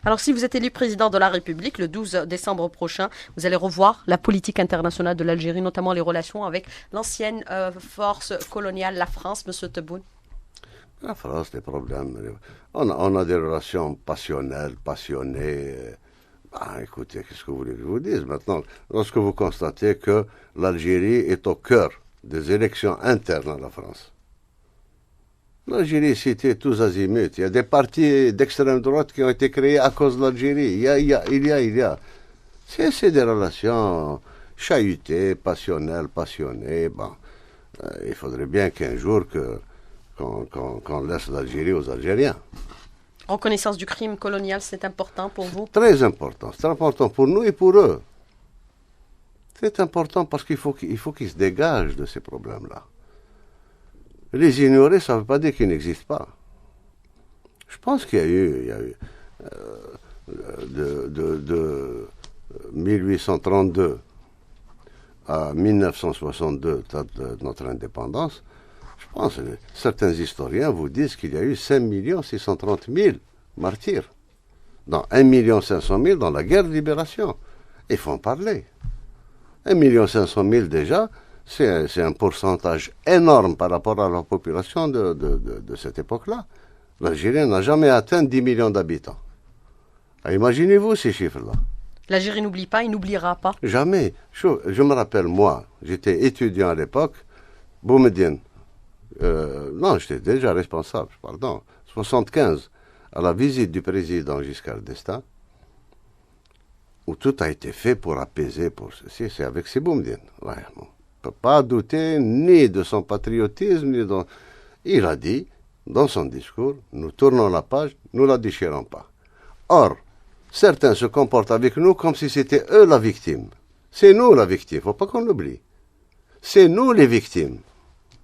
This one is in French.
Alors, si vous êtes élu président de la République le 12 décembre prochain, vous allez revoir la politique internationale de l'Algérie, notamment les relations avec l'ancienne force coloniale, la France, Monsieur Tebboune. La France, les problèmes. On a des relations passionnelles, passionnées. Écoutez, qu'est-ce que vous voulez que je vous dise maintenant? Lorsque vous constatez que l'Algérie est au cœur des élections internes à la France. L'Algérie est citée tous azimuts. Il y a des partis d'extrême droite qui ont été créés à cause de l'Algérie. Il y a. C'est des relations chahutées, passionnelles, passionnées. Bon, il faudrait bien qu'un jour qu'on laisse l'Algérie aux Algériens. Reconnaissance du crime colonial, c'est important pour vous? Très important. C'est important pour nous et pour eux. C'est important parce qu'il faut qu'ils se dégagent de ces problèmes-là. Les ignorer, ça ne veut pas dire qu'ils n'existent pas. Je pense qu'il y a eu de 1832 à 1962, date de notre indépendance. Je pense que certains historiens vous disent qu'il y a eu 5 630 000 martyrs, dans 1 500 000 dans la guerre de libération. Il faut en parler. 1 500 000 déjà, c'est un pourcentage énorme par rapport à la population de cette époque-là. L'Algérie n'a jamais atteint 10 millions d'habitants. Imaginez-vous ces chiffres-là. L'Algérie n'oublie pas, il n'oubliera pas. Jamais. Je me rappelle, moi, j'étais étudiant à l'époque, Boumediene. Non, j'étais déjà responsable, pardon. 75, à la visite du président Giscard d'Estaing, où tout a été fait pour apaiser, pour ceci, c'est avec ces Boumediene. Ouais, bon. On ne peut pas douter ni de son patriotisme, ni de... Il a dit, dans son discours, nous tournons la page, nous la déchirons pas. Or, certains se comportent avec nous comme si c'était eux la victime. C'est nous la victime, il ne faut pas qu'on l'oublie. C'est nous les victimes.